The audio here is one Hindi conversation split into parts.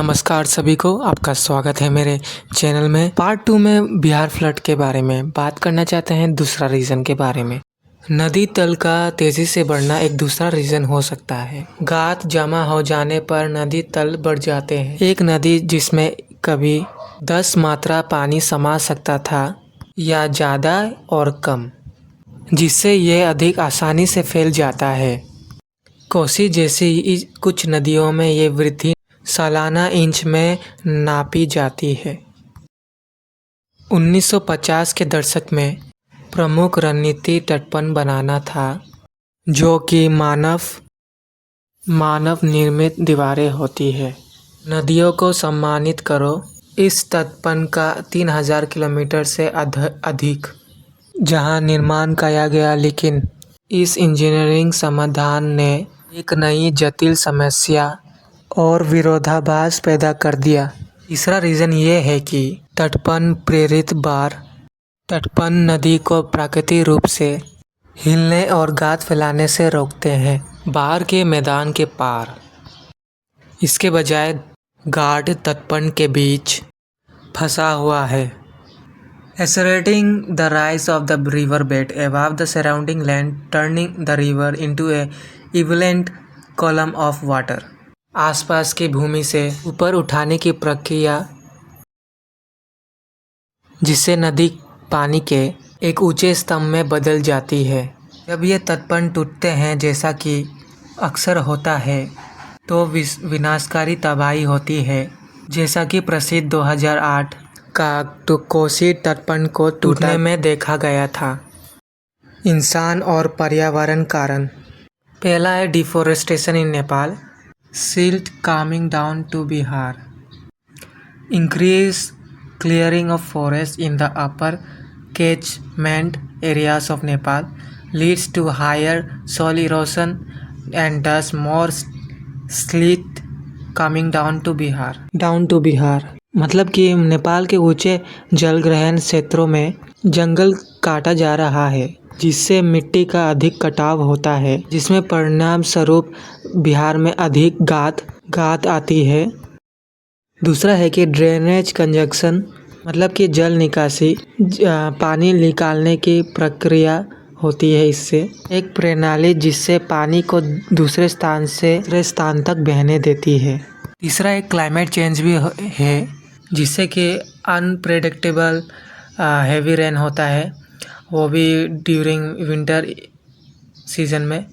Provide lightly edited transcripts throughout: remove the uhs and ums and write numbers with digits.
नमस्कार सभी को, आपका स्वागत है मेरे चैनल में। पार्ट 2 में बिहार फ्लड के बारे में बात करना चाहते हैं। दूसरा रीज़न के बारे में, नदी तल का तेज़ी से बढ़ना एक दूसरा रीज़न हो सकता है। गाद जमा हो जाने पर नदी तल बढ़ जाते हैं। एक नदी जिसमें कभी 10 मात्रा पानी समा सकता था या ज़्यादा और कम, जिससे यह अधिक आसानी से फैल जाता है। कोसी जैसी कुछ नदियों में ये वृद्धि सालाना इंच में नापी जाती है। 1950 के दशक में प्रमुख रणनीति तटबंध बनाना था, जो कि मानव निर्मित दीवारें होती है। नदियों को सम्मानित करो। इस तटबंध का 3000 किलोमीटर से अधिक जहां निर्माण किया गया, लेकिन इस इंजीनियरिंग समाधान ने एक नई जटिल समस्या और विरोधाभास पैदा कर दिया। तीसरा रीज़न ये है कि तटबंध प्रेरित बार तटबंध नदी को प्राकृतिक रूप से हिलने और गाद फैलाने से रोकते हैं, बाढ़ के मैदान के पार। इसके बजाय गाद तटबंध के बीच फंसा हुआ है, accelerating the rise of the river bed above the surrounding land, turning the river into a equivalent column of water। आसपास की भूमि से ऊपर उठाने की प्रक्रिया, जिससे नदी पानी के एक ऊंचे स्तंभ में बदल जाती है। जब ये तटबंध टूटते हैं, जैसा कि अक्सर होता है, तो विनाशकारी तबाही होती है, जैसा कि प्रसिद्ध 2008 का कोसी तटबंध को टूटने में देखा गया था। इंसान और पर्यावरण कारण। पहला है deforestation in Nepal. Silt coming down to Bihar. Increase clearing of forests in the upper catchment areas of Nepal leads to higher soil erosion and thus more silt coming down to Bihar. मतलब कि नेपाल के ऊंचे जलग्रहण क्षेत्रों में जंगल काटा जा रहा है, जिससे मिट्टी का अधिक कटाव होता है, जिसमें परिणाम स्वरूप बिहार में अधिक गाद आती है। दूसरा है कि ड्रेनेज कंजक्शन, मतलब कि जल निकासी, पानी निकालने की प्रक्रिया होती है। इससे एक प्रणाली जिससे पानी को दूसरे स्थान से दूसरे स्थान तक बहने देती है। तीसरा एक क्लाइमेट चेंज भी है, जिससे कि अनप्रेडिक्टेबल हैवी रेन होता है, वो भी ड्यूरिंग विंटर सीजन में।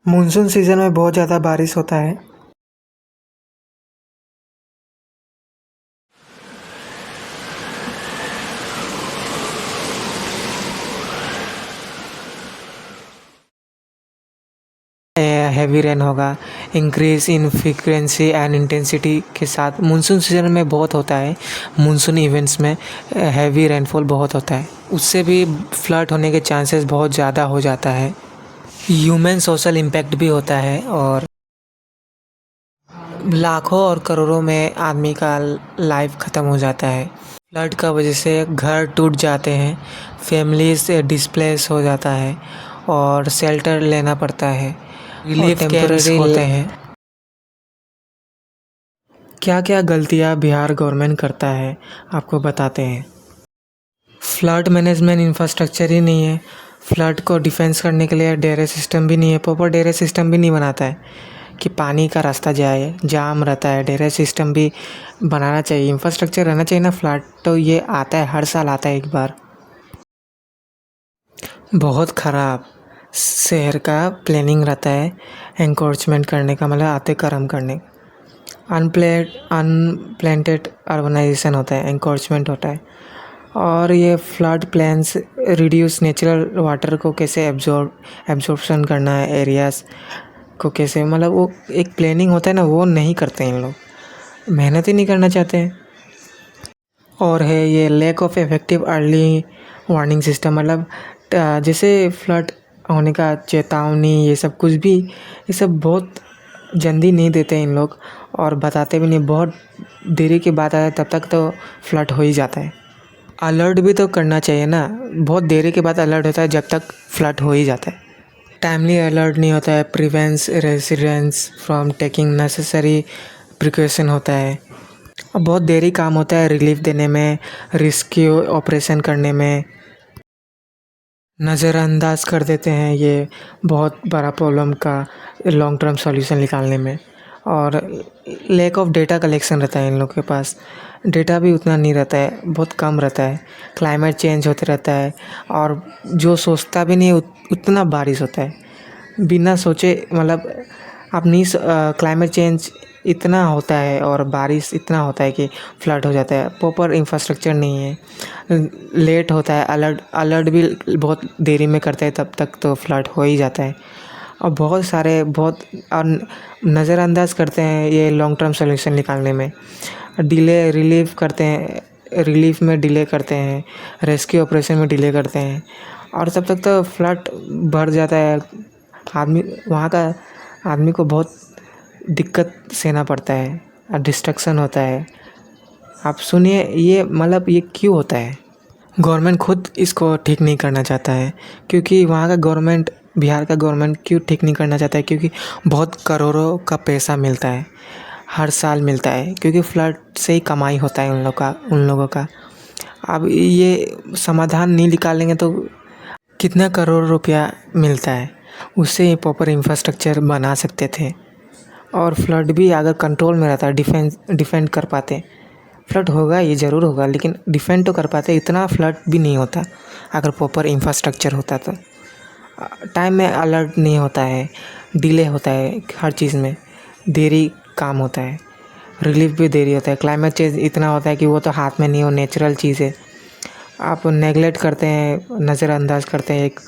मानसून सीजन में बहुत ज़्यादा बारिश होता है। हैवी रेन होगा, increase in frequency and intensity के साथ मानसून सीजन में बहुत होता है। मानसून इवेंट्स में हैवी रेनफॉल बहुत होता है, उससे भी फ्लड होने के चांसेस बहुत ज़्यादा हो जाता है। ह्यूमन सोशल इम्पैक्ट भी होता है और लाखों और करोड़ों में आदमी का लाइफ ख़त्म हो जाता है। फ्लड का वजह से घर टूट जाते हैं, फैमिलीज डिस्प्लेस हो जाता है और शेल्टर लेना पड़ता है, रिलीफ कैंप्स होते हैं। क्या क्या गलतियां बिहार गवर्नमेंट करता है, आपको बताते हैं। फ्लड मैनेजमेंट इंफ्रास्ट्रक्चर ही नहीं है। फ्लड को डिफेंस करने के लिए ड्रेनेज सिस्टम भी नहीं है, प्रॉपर ड्रेनेज सिस्टम भी नहीं बनाता है कि पानी का रास्ता जाए, जाम रहता है। ड्रेनेज सिस्टम भी बनाना चाहिए, इंफ्रास्ट्रक्चर रहना चाहिए ना। फ्लड तो ये आता है, हर साल आता है एक बार। बहुत ख़राब शहर का प्लानिंग रहता है, एनक्रोचमेंट करने का, मतलब आते क्रम करने। अनप्लांटेड अर्बनाइजेशन होता है, एनक्रोचमेंट होता है। और ये flood plans reduce natural water को कैसे एब्जॉर्प्शन करना है, एरियाज़ को कैसे, मतलब वो एक प्लानिंग होता है ना, वो नहीं करते इन लोग, मेहनत ही नहीं करना चाहते हैं। और है ये lack of effective early warning system, मतलब जैसे फ्लड होने का चेतावनी, ये सब कुछ भी, ये सब बहुत जल्दी नहीं देते इन लोग और बताते भी नहीं। बहुत देरी के बाद आए तब तक तो फ्लड हो ही जाता है। अलर्ट भी तो करना चाहिए ना, बहुत देरी के बाद अलर्ट होता है जब तक फ्लड हो ही जाता है। टाइमली अलर्ट नहीं होता है, prevents residents from taking necessary precaution होता है। और बहुत देरी काम होता है रिलीफ देने में, रेस्क्यू ऑपरेशन करने में, नज़रअंदाज कर देते हैं ये बहुत बड़ा प्रॉब्लम का लॉन्ग टर्म सॉल्यूशन निकालने में। और लैक ऑफ डेटा कलेक्शन रहता है इन लोग के पास, डेटा भी उतना नहीं रहता है, बहुत कम रहता है। क्लाइमेट चेंज होते रहता है और जो सोचता भी नहीं है उतना बारिश होता है, बिना सोचे। मतलब आप नहीं क्लाइमेट चेंज इतना होता है और बारिश इतना होता है कि फ्लड हो जाता है। प्रॉपर इंफ्रास्ट्रक्चर नहीं है, लेट होता है, अलर्ट भी बहुत देरी में करते हैं, तब तक तो फ्लड हो ही जाता है। और बहुत सारे और नज़रअंदाज करते हैं ये लॉन्ग टर्म सॉल्यूशन निकालने में, डिले रिलीफ करते हैं, रिलीफ में डिले करते हैं, रेस्क्यू ऑपरेशन में डिले करते हैं। और तब तक तो फ्लड बढ़ जाता है, वहाँ का आदमी को बहुत दिक्कत सहना पड़ता है और डिस्ट्रक्शन होता है। आप सुनिए ये मतलब ये क्यों होता है? गवर्नमेंट खुद इसको ठीक नहीं करना चाहता है, क्योंकि वहाँ का गवर्नमेंट, बिहार का गवर्नमेंट क्यों ठीक नहीं करना चाहता है? क्योंकि बहुत करोड़ों का पैसा मिलता है, हर साल मिलता है, क्योंकि फ्लड से ही कमाई होता है उन लोगों का। अब ये समाधान नहीं निकालेंगे तो कितना करोड़ रुपया मिलता है, उससे ही प्रॉपर इंफ्रास्ट्रक्चर बना सकते थे। और फ्लड भी अगर कंट्रोल में रहता है, डिफेंड कर पाते। फ्लड होगा, ये ज़रूर होगा, लेकिन डिफेंड तो कर पाते। इतना फ्लड भी नहीं होता अगर प्रॉपर इंफ्रास्ट्रक्चर होता तो। टाइम में अलर्ट नहीं होता है, डिले होता है, हर चीज़ में देरी काम होता है, रिलीफ भी देरी होता है। क्लाइमेट चेंज इतना होता है कि वो तो हाथ में नहीं हो, नेचुरल चीज़ है। आप नेगलेक्ट करते हैं, नज़रअंदाज करते हैं एक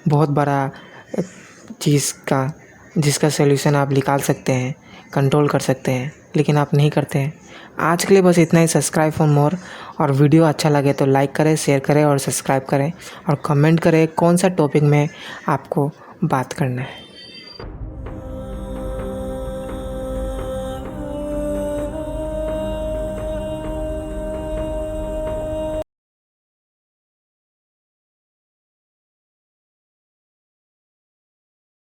बहुत बड़ा चीज़ का, जिसका सलूशन आप निकाल सकते हैं, कंट्रोल कर सकते हैं, लेकिन आप नहीं करते हैं। आज के लिए बस इतना ही। Subscribe for more. और वीडियो अच्छा लगे तो लाइक करें, शेयर करें और सब्सक्राइब करें, और कमेंट करें कौन सा टॉपिक में आपको बात करना है।